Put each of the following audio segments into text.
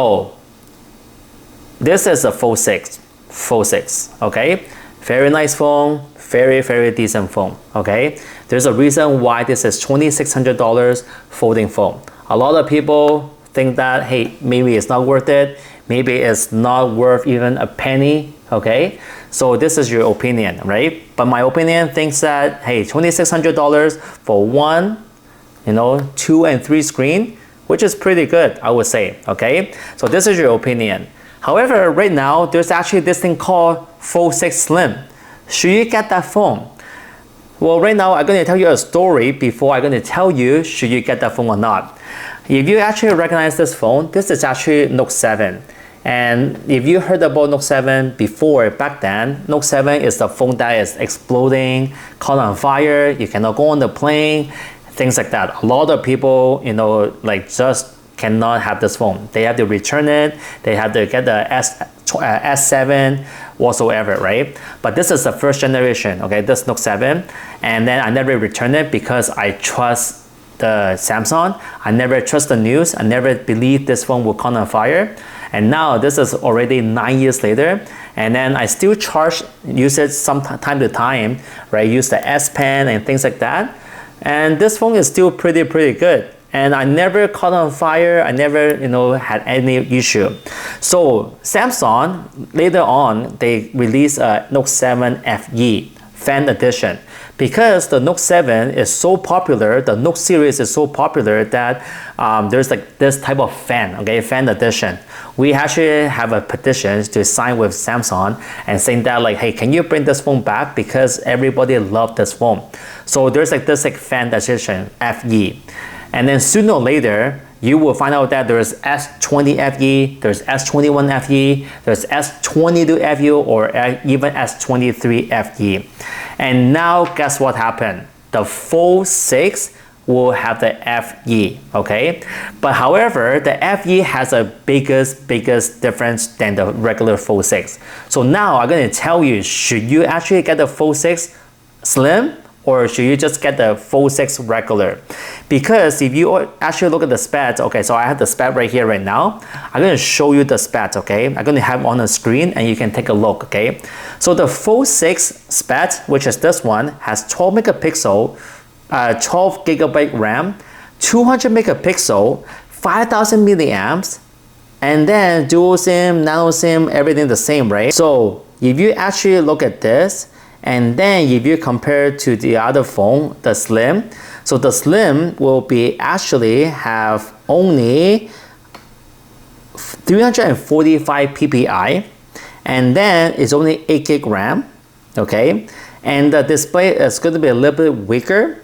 Oh, this is a Fold 6, okay? Very nice phone, very decent phone, okay? There's a reason why this is $2,600 folding phone. A lot of people think that, hey, maybe it's not worth it, maybe it's not worth even a penny, okay? So this is your opinion, right? But my opinion thinks that, hey, $2,600 for one, 2 and 3 screen, which is pretty good, I would say, okay? So this is your opinion. However, right now, there's actually this thing called Fold 6 Slim. Should you get that phone? Well, right now, I'm going to tell you a story before I'm going to tell you should you get that phone or not. If you actually recognize this phone, this is actually Note 7. And if you heard about Note 7 before, back then, Note 7 is the phone that is exploding, caught on fire, you cannot go on the plane, things like that. A lot of people, just cannot have this phone. They have to return it, they have to get the S7 whatsoever, right? But this is the first generation, okay, this Note 7, and then I never returned it because I trust the Samsung. I never trust the news. I never believed this phone will catch on fire. And now this is already 9 years later, and then I still use it some time to time, right? Use the S Pen and things like that. And this phone is still pretty good. And I never caught on fire. I never, had any issue. So Samsung, later on, they released a Note 7 FE, Fan Edition. Because the Note 7 is so popular, the Note series is so popular that there's like this type of fan, okay, Fan Edition. We actually have a petition to sign with Samsung and saying that like, hey, can you bring this phone back because everybody loved this phone. So there's like this Fan Edition, FE. And then sooner or later, you will find out that there's S20 FE, there's S21 FE, there's S22 FE, or even S23 FE. And now guess what happened? The Fold 6 will have the FE, okay? But however, the FE has a biggest difference than the regular Fold 6. So now I'm gonna tell you, should you actually get the Fold 6 Slim? Or should you just get the Fold 6 regular? Because if you actually look at the specs, okay, so I have the spec right here right now. I'm going to show you the specs, okay? I'm going to have on the screen and you can take a look, okay? So the Fold 6 spec, which is this one, has 12 megapixel, 12 gigabyte RAM, 200 megapixel, 5,000 milliamps, and then dual SIM, nano SIM, everything the same, right? So if you actually look at this, and then if you compare to the other phone, the Slim, so the Slim will be actually have only 345 ppi, and then it's only 8 gig RAM, okay? And the display is going to be a little bit weaker.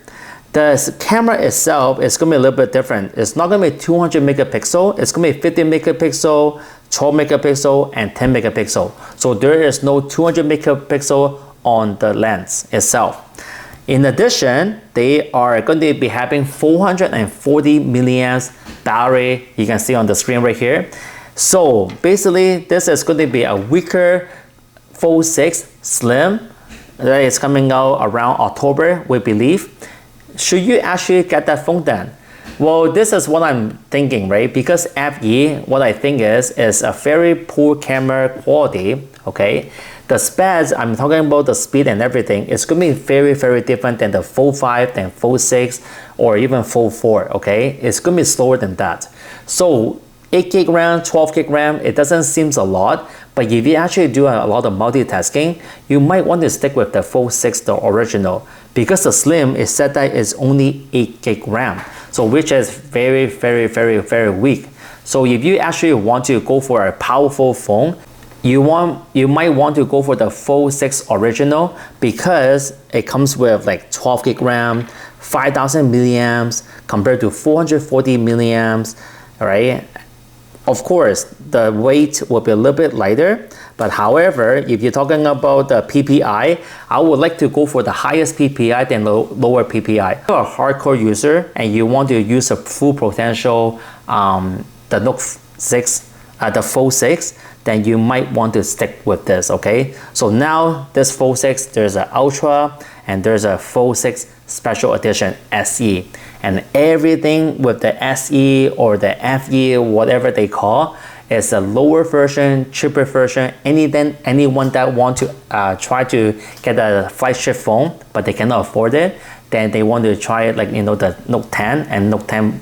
The camera itself is going to be a little bit different. It's not going to be 200 megapixel, it's going to be 50 megapixel, 12 megapixel, and 10 megapixel. So there is no 200 megapixel on the lens itself. In addition, they are going to be having 440 milliamps battery. You can see on the screen right here. So basically, this is going to be a weaker Fold 6 Slim that is coming out around October, we believe. Should you actually get that phone then? Well, this is what I'm thinking, right? Because FE, what I think is a very poor camera quality, okay? The specs, I'm talking about the speed and everything, it's going to be very different than the Fold 5, than Fold 6, or even Fold 4, okay? It's going to be slower than that. So 8 gig RAM, 12 gig RAM, it doesn't seem a lot, but if you actually do a lot of multitasking, you might want to stick with the Fold 6, the original, because the Slim is said that it's only 8 gig RAM, so which is very weak. So if you actually want to go for a powerful phone, you might want to go for the Fold 6 original because it comes with like 12 gig RAM, 5,000 milliamps compared to 440 milliamps, right? Of course, the weight will be a little bit lighter, but however, if you're talking about the PPI, I would like to go for the highest PPI than lower PPI. If you're a hardcore user and you want to use a full potential, the Note 6, the Fold 6, then you might want to stick with this, okay? So now this Fold 6, there's an Ultra and there's a Fold 6 Special Edition SE. And everything with the SE or the FE, whatever they call, It's a lower version, cheaper version. Anyone that want to try to get a flagship phone, but they cannot afford it, then they want to try it, like, you know, the Note 10 and Note 10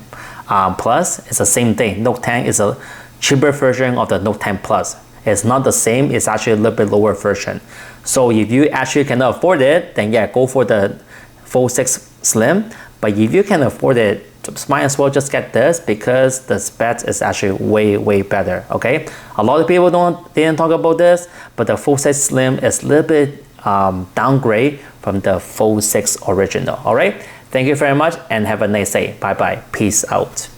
Plus. It's the same thing. Note 10 is a cheaper version of the Note 10 Plus. It's not the same, it's actually a little bit lower version. So if you actually cannot afford it, then yeah, go for the Fold 6 Slim. But if you can afford it, might as well just get this, because the specs is actually way better. Okay, a lot of people didn't talk about this, but the Fold 6 Slim is a little bit downgrade from the Fold 6 original. All right, thank you very much and have a nice day. Bye bye, peace out.